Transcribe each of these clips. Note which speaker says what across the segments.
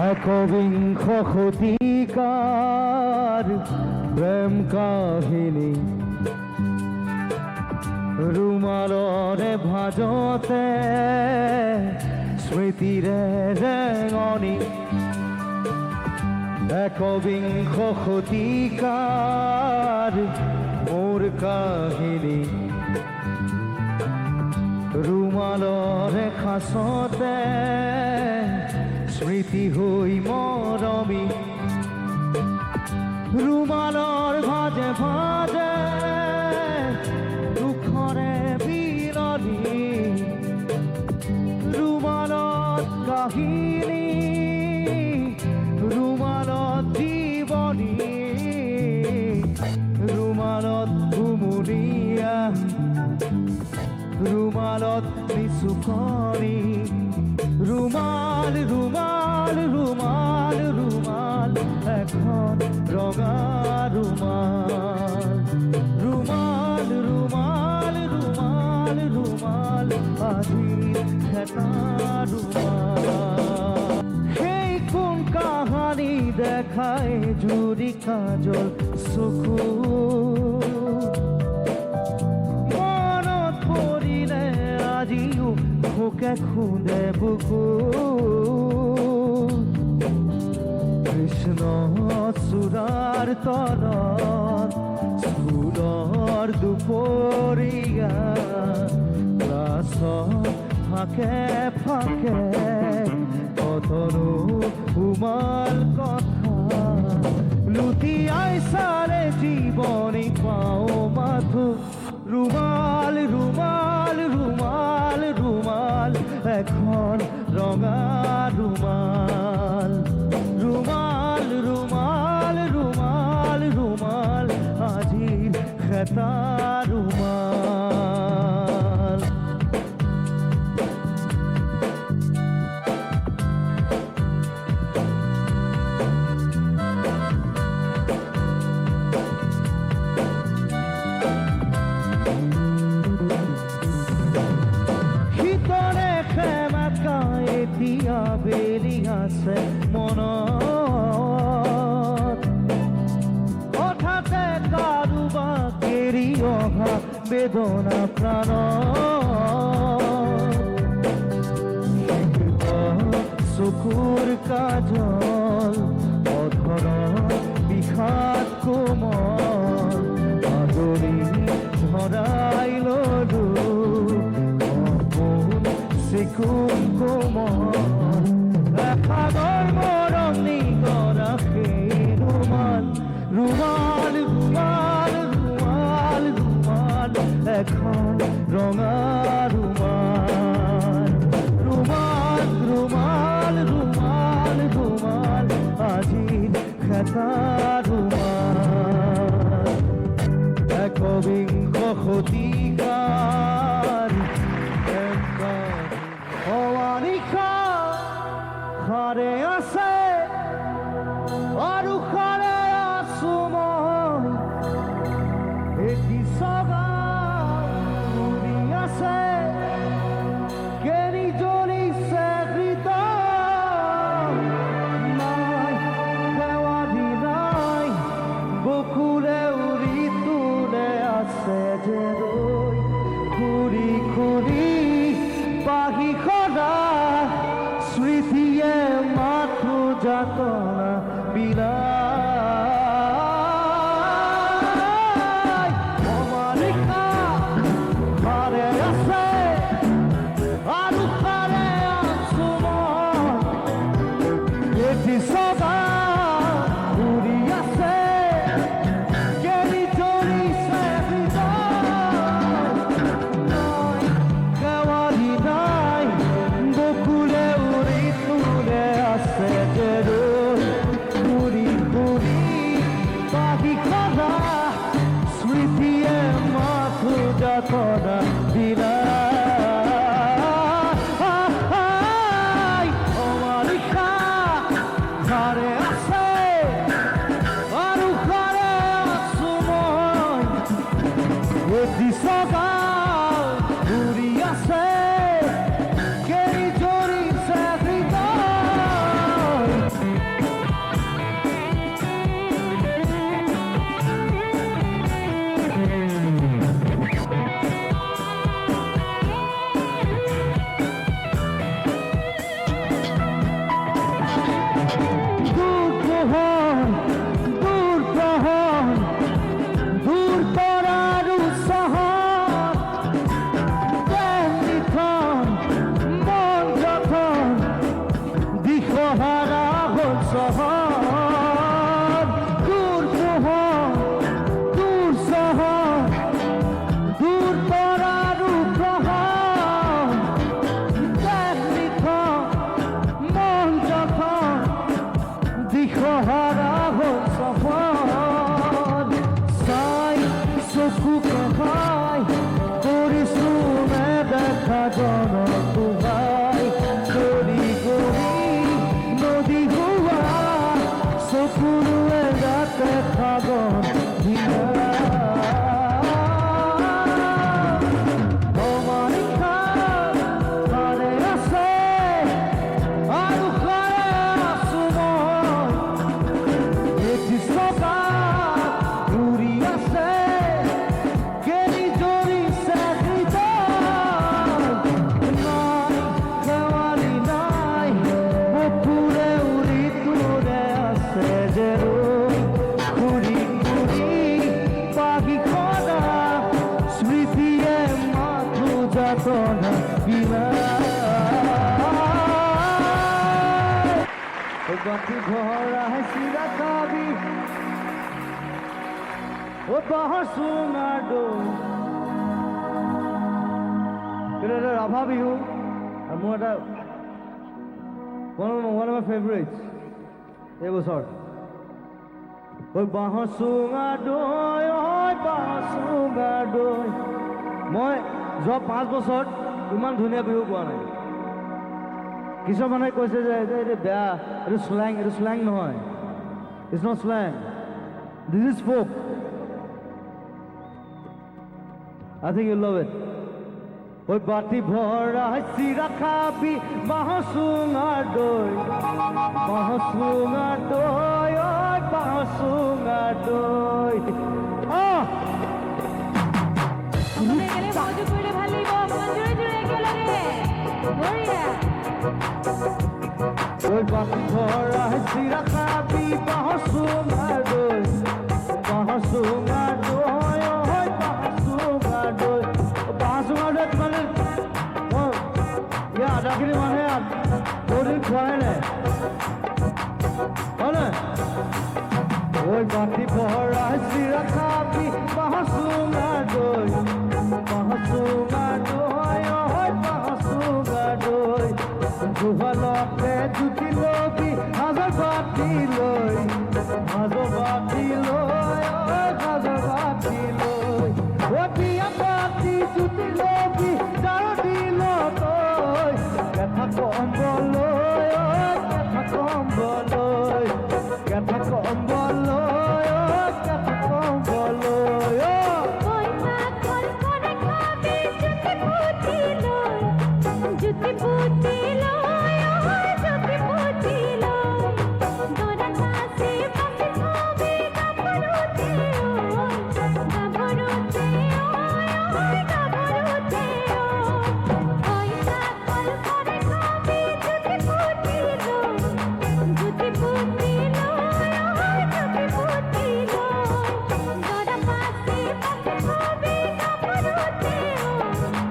Speaker 1: একবিংশ শতিকাৰ প্ৰেম কাহিনী ৰুমালৰে ভাজতে স্মৃতিৰে ৰেঙনি একবিংশ শতিকাৰ মোৰ কাহিনী ৰুমালৰে খাচতে স্মৃতি হৈ মৰমি ৰুমালৰ ভাজে ভাজে দুখৰে বিৰলি ৰুমালত কাহিনী ৰুমালত জীৱনী ৰুমালত ঘুমুৰীয়া ৰুমালত নিচুকনি ৰুমাল ৰুমাল ৰুমাল ৰুমাল এখন ৰঙা ৰুমাল ৰুমাল ৰুমাল ৰুমাল ৰুমাল আজি এটা ৰুমাল সেই কোন কাহানী দেখায় জুৰি কাজল চকু মনত পৰিলে আজিও ভোকে খুন্দে বুকু কৃষ্ণ চূড়াৰ তলত স্কুলৰ দুপৰীয়া ক্লাছত ফাঁকে ফাঁকে কতনো উমাল কথা লুটিয়াই চালে জীৱনী পাওঁ মাথো ৰুমাল ৰুমাল ৰুমাল ৰুমাল এখন ৰঙা ৰুমাল ৰুমাল ৰুমাল ৰুমাল ৰুমাল আজিৰ এটা ৰুমাল এতিয়া বেলি আছে মনত হঠাতে কাৰোবাক এৰি অহা বেদনা প্ৰাণত চকুৰ কাজল অধৰত বিষাদ কোমল আদৰি ধৰাই ললো চিকুণ কোমল এসাগৰ মৰম নিগৰা সেই ৰুমাল ৰুমাল ৰুমাল ৰুমাল ৰুমাল এখন ৰঙা ৰুমাল ৰুমাল ৰুমাল ৰুমাল ৰুমাল আজিৰ এটা ৰুমাল একবিংশ শতিকাৰ অনিশা সাৰে আছে আৰু সাৰে আছো মই এটি চগা উৰি আছে কেনি জ্বলিছে হৃদয় নাই দেৱাধি নাই বকুলে উৰি তোলে আছে যে ৰৈ ঘূৰি ঘূৰি পাহি সদা স্মৃতিয়ে মাথো যাতনা বিলায় অমানিকা সাৰে আছে আৰু সাৰে আছো মই এটি সদা ঘূৰি আছে কেনি জ্বলিছে স্মৃতিয়ে মাথো যাতনা বিলায় অমানিশা সাৰে আছে আৰু সাৰে আছো মই এটি চগা ঘূৰি আছে কেনি জ্বলিছে হৃদয় বাটি ভরা চিৰা খাবি ও বাঁহৰ চুঙা দৈ কিন্তু এটা ৰাভা বিহু আৰু মোৰ এটা one of my favorites এই বছৰ ঐ বাঁহৰ চুঙা দৈ ঐ বাঁহৰ চুঙা দৈ মই যোৱা 5 বছৰত ইমান ধুনীয়া বিহু পোৱা নাই কিছুমানে কৈছে যে এইটো বেয়া এইটো শ্লেং নহয় it's not slang this is folk I think you love it ঐ বাটি ভৰা চিৰা খাবি বাঁহৰ চুঙা দৈ বাঁহৰ চুঙা দৈ ঐ বাঁহৰ চুঙা দৈ ঐ বাটি ভৰা চিৰা খাবি বাঁহৰ চুঙা দৈ বাঁহৰ চুঙা দৈ ঐ বাঁহৰ চুঙা দৈ বাঁহৰ চুঙা দৈ মানে আধাখিনি মানুহে বহুদিন খোৱাই নাই হয়নে ঐ বাটি ভৰা চিৰা খাবি বাঁহৰ চুঙা দৈ বাঁহৰ চুঙা দৈ ঐ বাঁহৰ চুঙা দৈ দুহালতে জুতি লবি সাজৰ বাটি লৈ সাজৰ বাটি লৈ সাজৰ বাটি লৈ বিয়া বাটি জুতি লবি যাৰ দিল তই কেথা কম্বলৈ কেথা কম্বলৈ কেথা কম্বলৈ কেথা কম্বলৈ
Speaker 2: জুতি পুতি লয় জুতি পুতি লয় দৰা কাছে পাছে খাবে গাভৰুতে গাভৰুতে গাভৰুতে পয়সা কল করে খাবে জুতি পুতি লয় জুতি পুতি লয় জুতি পুতি লয় দরা কাছে পাছে খাবে গাভৰুতে গাভৰুতে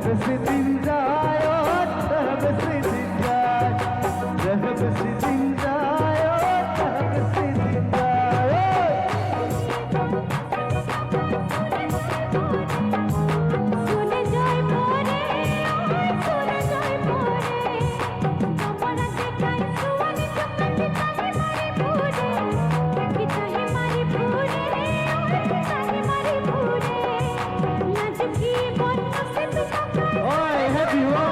Speaker 1: বেশি দিন যায় বেশি দিন যায় বেশি দিন যায় বেশি দিন যায়
Speaker 2: শুনে যায় পরে শুনে যায় পরে তোমারা দেখাই সুয়ানি চুপটি তাহে মারি ভুরে কি তাহে মারি ভুরে তাহে মারি ভুরে লাজকি বন্ন সে
Speaker 1: ওই হ্যাপি হো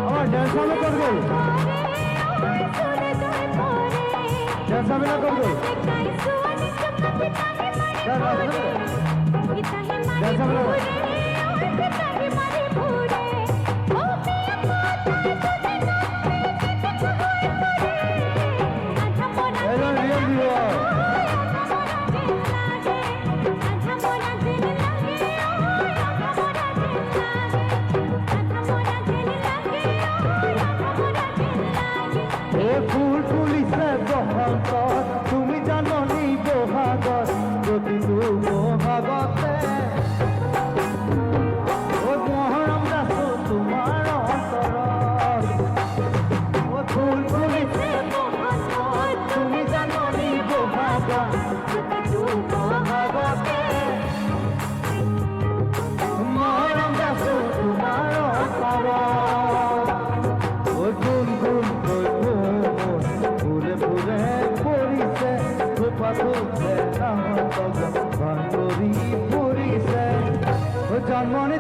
Speaker 1: আমার ডান্স চালু কর দে ডান্স চালু না কর দে ডান্স চালু না এলো রিয়েল ভিউ ফুল ফুলিছে বসন্ত তুমি জাননি বহাগত প্ৰতিটো বহাগতে মহৰম দাসো তোমাৰ অন্তৰত ফুল ফুলিছে বসন্ত তুমি জাননি বহাগত প্ৰতিটো বহাগতে মহৰম দাসো তোমাৰ অন্তৰত গুণ গুণ ফুলে ফুলে পৰিছে থোপা থোপে বান্ধৰি পৰিছে জন্মনি